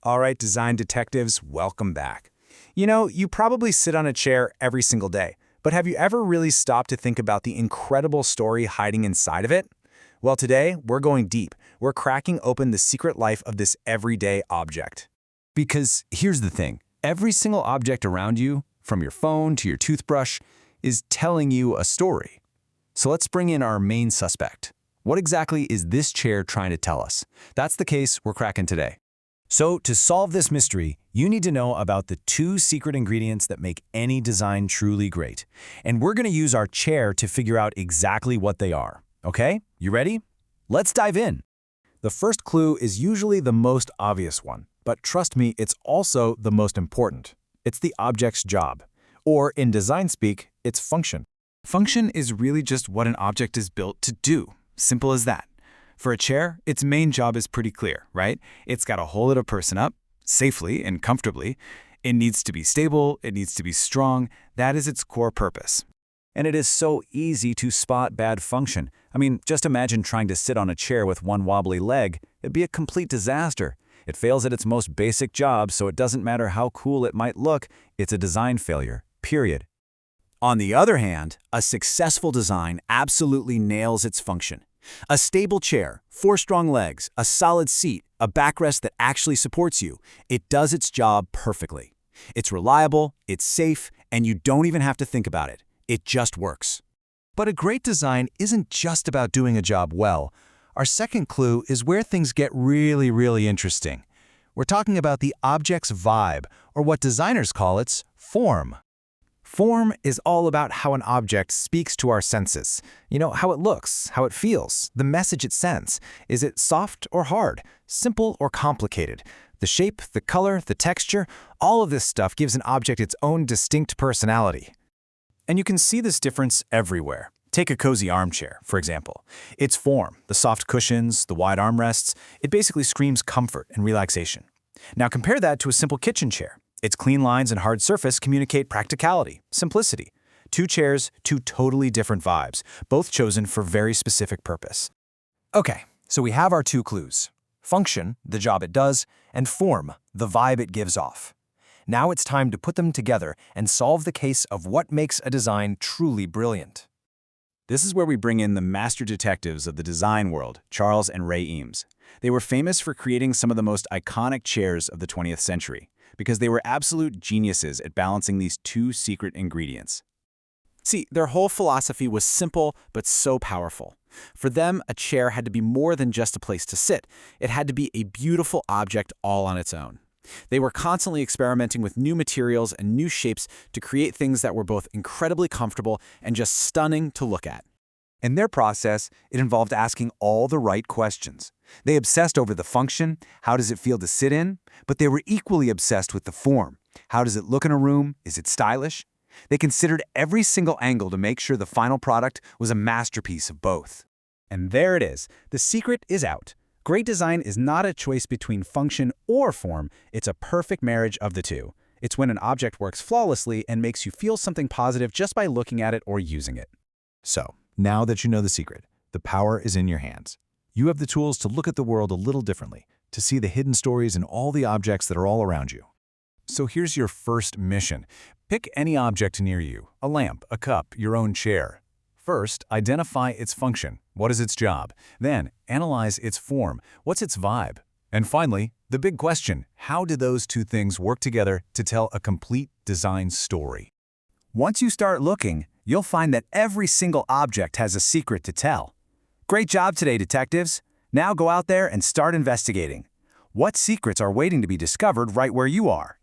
All right, design detectives, welcome back. You probably sit on a chair every single day, but have you ever really stopped to think about the incredible story hiding inside of it? Well, today, we're going deep. We're cracking open the secret life of this everyday object. Because here's the thing, every single object around you, from your phone to your toothbrush, is telling you a story. So let's bring in our main suspect. What exactly is this chair trying to tell us? That's the case we're cracking today. So to solve this mystery, you need to know about the 2 secret ingredients that make any design truly great. And we're going to use our chair to figure out exactly what they are. Okay, you ready? Let's dive in. The first clue is usually the most obvious one, but trust me, it's also the most important. It's the object's job, or in design speak, its function. Function is really just what an object is built to do. Simple as that. For a chair, its main job is pretty clear, right? It's got to hold a person up, safely and comfortably. It needs to be stable, it needs to be strong. That is its core purpose. And it is so easy to spot bad function. I mean, just imagine trying to sit on a chair with one wobbly leg. It'd be a complete disaster. It fails at its most basic job, so it doesn't matter how cool it might look, it's a design failure, period. On the other hand, a successful design absolutely nails its function. A stable chair, 4 strong legs, a solid seat, a backrest that actually supports you. It does its job perfectly. It's reliable, it's safe, and you don't even have to think about it. It just works. But a great design isn't just about doing a job well. Our second clue is where things get really interesting. We're talking about the object's vibe, or what designers call its form. Form is all about how an object speaks to our senses. How it looks, how it feels, the message it sends. Is it soft or hard, simple or complicated? The shape, the color, the texture, all of this stuff gives an object its own distinct personality. And you can see this difference everywhere. Take a cozy armchair, for example. Its form, the soft cushions, the wide armrests, it basically screams comfort and relaxation. Now compare that to a simple kitchen chair. Its clean lines and hard surface communicate practicality, simplicity. 2 chairs, 2 totally different vibes, both chosen for very specific purpose. Okay, so we have our 2 clues. Function, the job it does, and form, the vibe it gives off. Now it's time to put them together and solve the case of what makes a design truly brilliant. This is where we bring in the master detectives of the design world, Charles and Ray Eames. They were famous for creating some of the most iconic chairs of the 20th century, because they were absolute geniuses at balancing these 2 secret ingredients. See, their whole philosophy was simple but so powerful. For them, a chair had to be more than just a place to sit. It had to be a beautiful object all on its own. They were constantly experimenting with new materials and new shapes to create things that were both incredibly comfortable and just stunning to look at. In their process, it involved asking all the right questions. They obsessed over the function, how does it feel to sit in, but they were equally obsessed with the form. How does it look in a room? Is it stylish? They considered every single angle to make sure the final product was a masterpiece of both. And there it is. The secret is out. Great design is not a choice between function or form. It's a perfect marriage of the 2. It's when an object works flawlessly and makes you feel something positive just by looking at it or using it. So, now that you know the secret, the power is in your hands. You have the tools to look at the world a little differently, to see the hidden stories in all the objects that are all around you. So here's your first mission. Pick any object near you, a lamp, a cup, your own chair. First, identify its function. What is its job? Then, analyze its form. What's its vibe? And finally, the big question, how do those 2 things work together to tell a complete design story? Once you start looking, you'll find that every single object has a secret to tell. Great job today, detectives. Now go out there and start investigating. What secrets are waiting to be discovered right where you are?